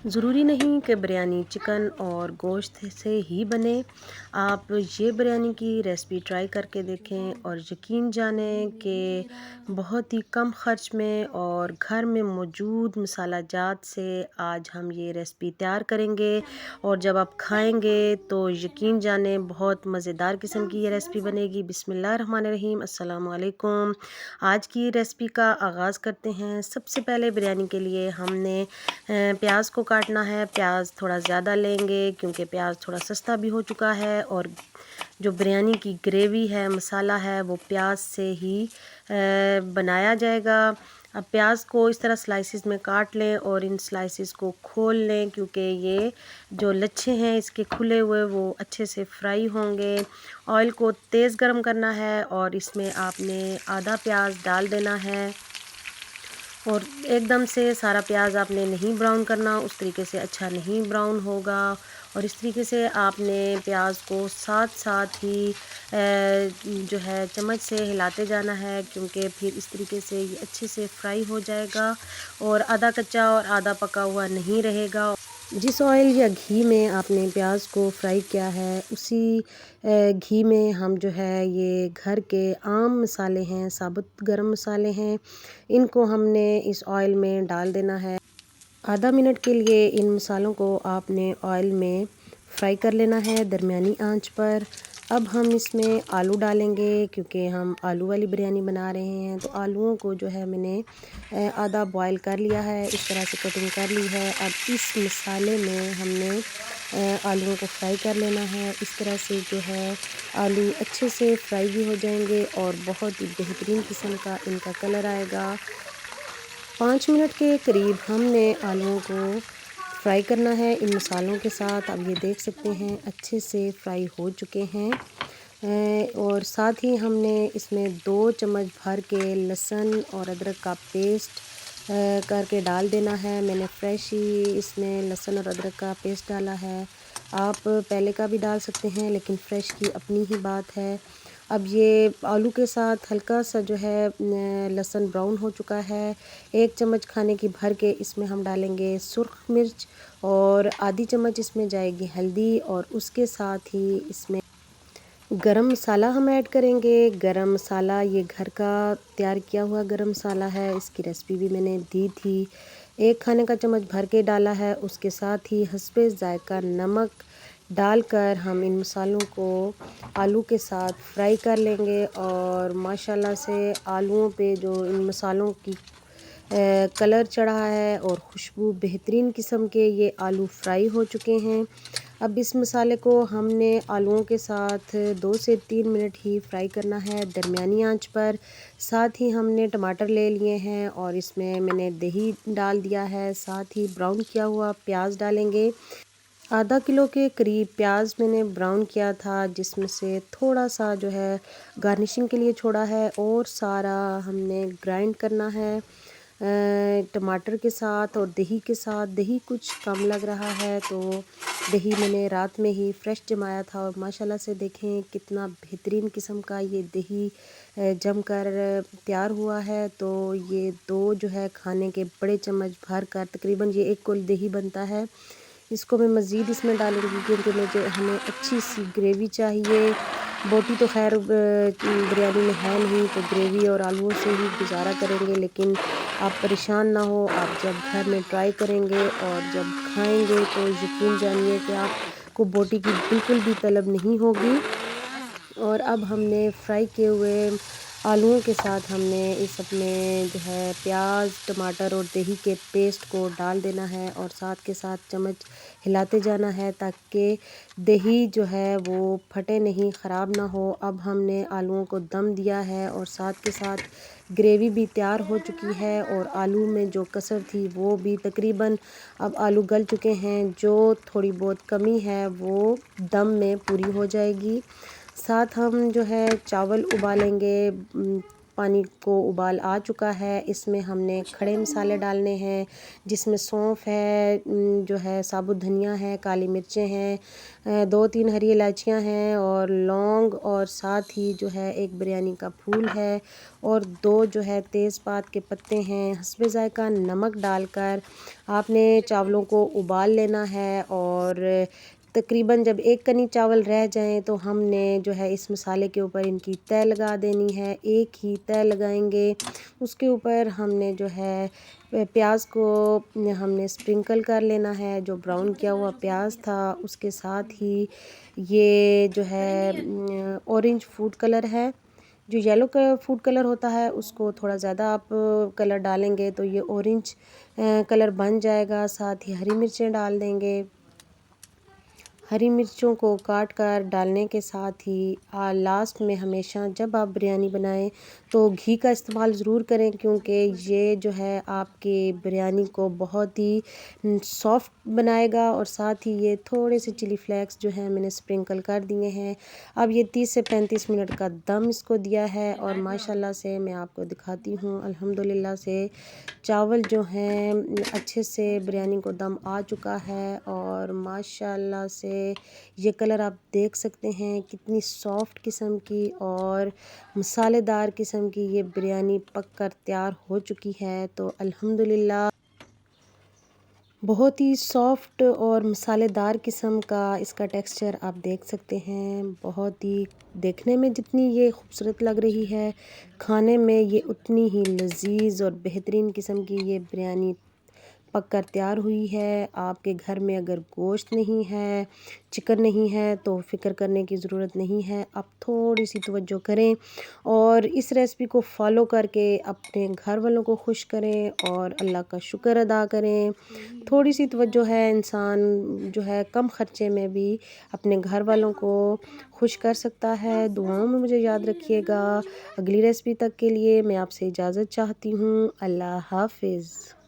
ज़रूरी नहीं कि बिरयानी चिकन और गोश्त से ही बने। आप ये बिरयानी की रेसिपी ट्राई करके देखें और यकीन जानें कि बहुत ही कम ख़र्च में और घर में मौजूद मसाला जात से आज हम ये रेसिपी तैयार करेंगे। और जब आप खाएंगे तो यकीन जानें बहुत मज़ेदार किस्म की ये रेसिपी बनेगी। बिस्मिल्लाहिर्रहमानिर्रहीम, अस्सलाम वालेकुम। आज की रेसिपी का आगाज़ करते हैं। सबसे पहले बिरयानी के लिए हमने प्याज को काटना है। प्याज थोड़ा ज़्यादा लेंगे क्योंकि प्याज थोड़ा सस्ता भी हो चुका है और जो बिरयानी की ग्रेवी है, मसाला है, वो प्याज से ही बनाया जाएगा। अब प्याज को इस तरह स्लाइसिस में काट लें और इन स्लाइसिस को खोल लें क्योंकि ये जो लच्छे हैं इसके खुले हुए वो अच्छे से फ्राई होंगे। ऑयल को तेज़ गरम करना है और इसमें आपने आधा प्याज डाल देना है और एकदम से सारा प्याज आपने नहीं ब्राउन करना, उस तरीके से अच्छा नहीं ब्राउन होगा। और इस तरीके से आपने प्याज को साथ साथ ही जो है चम्मच से हिलाते जाना है क्योंकि फिर इस तरीके से ये अच्छे से फ्राई हो जाएगा और आधा कच्चा और आधा पका हुआ नहीं रहेगा। जिस ऑयल या घी में आपने प्याज को फ्राई किया है उसी घी में हम जो है ये घर के आम मसाले हैं, साबुत गरम मसाले हैं, इनको हमने इस ऑयल में डाल देना है। आधा मिनट के लिए इन मसालों को आपने ऑयल में फ्राई कर लेना है दरमियानी आंच पर। अब हम इसमें आलू डालेंगे क्योंकि हम आलू वाली बिरयानी बना रहे हैं। तो आलूओं को जो है मैंने आधा बॉयल कर लिया है, इस तरह से कटिंग कर ली है। अब इस मसाले में हमने आलूओं को फ्राई कर लेना है। इस तरह से जो है आलू अच्छे से फ्राई भी हो जाएंगे और बहुत ही बेहतरीन किस्म का इनका कलर आएगा। 5 मिनट के करीब हमने आलूओं को फ्राई करना है इन मसालों के साथ। अब ये देख सकते हैं अच्छे से फ्राई हो चुके हैं। और साथ ही हमने इसमें 2 चम्मच भर के लहसुन और अदरक का पेस्ट करके डाल देना है। मैंने फ्रेश ही इसमें लहसुन और अदरक का पेस्ट डाला है। आप पहले का भी डाल सकते हैं लेकिन फ़्रेश की अपनी ही बात है। अब ये आलू के साथ हल्का सा जो है लहसुन ब्राउन हो चुका है। 1 चम्मच खाने की भर के इसमें हम डालेंगे सुर्ख मिर्च और आधी चम्मच इसमें जाएगी हल्दी और उसके साथ ही इसमें गरम मसाला हम ऐड करेंगे। गरम मसाला ये घर का तैयार किया हुआ गरम मसाला है, इसकी रेसिपी भी मैंने दी थी। 1 खाने का चम्मच भर के डाला है। उसके साथ ही हस्बे ज़ायका नमक डालकर हम इन मसालों को आलू के साथ फ्राई कर लेंगे और माशाल्लाह से आलूओं पे जो इन मसालों की कलर चढ़ा है और खुशबू बेहतरीन किस्म के ये आलू फ्राई हो चुके हैं। अब इस मसाले को हमने आलूओं के साथ 2 से 3 मिनट ही फ्राई करना है दरमियानी आंच पर। साथ ही हमने टमाटर ले लिए हैं और इसमें मैंने दही डाल दिया है। साथ ही ब्राउन किया हुआ प्याज डालेंगे। आधा किलो के करीब प्याज मैंने ब्राउन किया था जिसमें से थोड़ा सा जो है गार्निशिंग के लिए छोड़ा है और सारा हमने ग्राइंड करना है टमाटर के साथ और दही के साथ। दही कुछ कम लग रहा है तो दही मैंने रात में ही फ्रेश जमाया था और माशाल्लाह से देखें कितना बेहतरीन किस्म का ये दही जम कर तैयार हुआ है। तो ये 2 जो है खाने के बड़े चम्मच भर कर तकरीबन ये 1 कोल दही बनता है। इसको मैं मज़ीद इसमें डालूँगी क्योंकि मुझे हमें अच्छी सी ग्रेवी चाहिए। बोटी तो खैर बिरयानी में है नहीं तो ग्रेवी और आलूओं से ही गुजारा करेंगे। लेकिन आप परेशान ना हो, आप जब घर में ट्राई करेंगे और जब खाएंगे तो यकीन जानिए कि आपको बोटी की बिल्कुल भी तलब नहीं होगी। और अब हमने फ्राई किए हुए आलूओं के साथ हमने इस अपने जो है प्याज टमाटर और दही के पेस्ट को डाल देना है और साथ के साथ चम्मच हिलाते जाना है ताकि दही जो है वो फटे नहीं, ख़राब ना हो। अब हमने आलूओं को दम दिया है और साथ के साथ ग्रेवी भी तैयार हो चुकी है और आलू में जो कसर थी वो भी तकरीबन अब आलू गल चुके हैं। जो थोड़ी बहुत कमी है वो दम में पूरी हो जाएगी। साथ हम जो है चावल उबालेंगे पानी को उबाल आ चुका है। इसमें हमने खड़े मसाले डालने हैं, जिसमें सौंफ है, जो है साबुत धनिया है, काली मिर्चें हैं, 2-3 हरी इलायचियाँ हैं और लौंग, और साथ ही जो है एक बिरयानी का फूल है और 2 जो है तेज़पात के पत्ते हैं। हस्बे ज़ायक़ा नमक डालकर आपने चावलों को उबाल लेना है और तकरीबन जब एक कनी चावल रह जाएं तो हमने जो है इस मसाले के ऊपर इनकी तह लगा देनी है। एक ही तह लगाएंगे, उसके ऊपर हमने जो है प्याज को हमने स्प्रिंकल कर लेना है। जो ब्राउन किया हुआ प्याज था उसके साथ ही ये जो है ऑरेंज फूड कलर है, जो येलो का फूड कलर होता है उसको थोड़ा ज़्यादा आप कलर डालेंगे तो ये ऑरेंज कलर बन जाएगा। साथ ही हरी मिर्चें डाल देंगे। हरी मिर्चों को काट कर डालने के साथ ही लास्ट में हमेशा जब आप बिरयानी बनाएं तो घी का इस्तेमाल ज़रूर करें, क्योंकि ये जो है आपके बिरयानी को बहुत ही सॉफ्ट बनाएगा। और साथ ही ये थोड़े से चिली फ्लेक्स जो है मैंने स्प्रिंकल कर दिए हैं। अब ये 30 से 35 मिनट का दम इसको दिया है और माशाल्लाह से मैं आपको दिखाती हूँ, अल्हम्दुलिल्लाह से चावल जो हैं अच्छे से बिरयानी को दम आ चुका है और माशाल्लाह से ये कलर आप देख सकते हैं कितनी सॉफ्ट किस्म की और मसालेदार किस्म की ये बिरयानी पक कर तैयार हो चुकी है। तो अल्हम्दुलिल्लाह बहुत ही सॉफ्ट और मसालेदार किस्म का इसका टेक्सचर आप देख सकते हैं। बहुत ही देखने में जितनी ये खूबसूरत लग रही है, खाने में ये उतनी ही लजीज और बेहतरीन किस्म की ये बिरयानी पक कर तैयार हुई है। आपके घर में अगर गोश्त नहीं है, चिकन नहीं है तो फ़िक्र करने की ज़रूरत नहीं है। आप थोड़ी सी तवज्जो करें और इस रेसिपी को फॉलो करके अपने घर वालों को खुश करें और अल्लाह का शुक्र अदा करें। थोड़ी सी तवज्जो है, इंसान जो है कम ख़र्चे में भी अपने घर वालों को खुश कर सकता है। दुआओं में मुझे याद रखिएगा। अगली रेसिपी तक के लिए मैं आपसे इजाज़त चाहती हूँ। अल्लाह हाफ़िज़।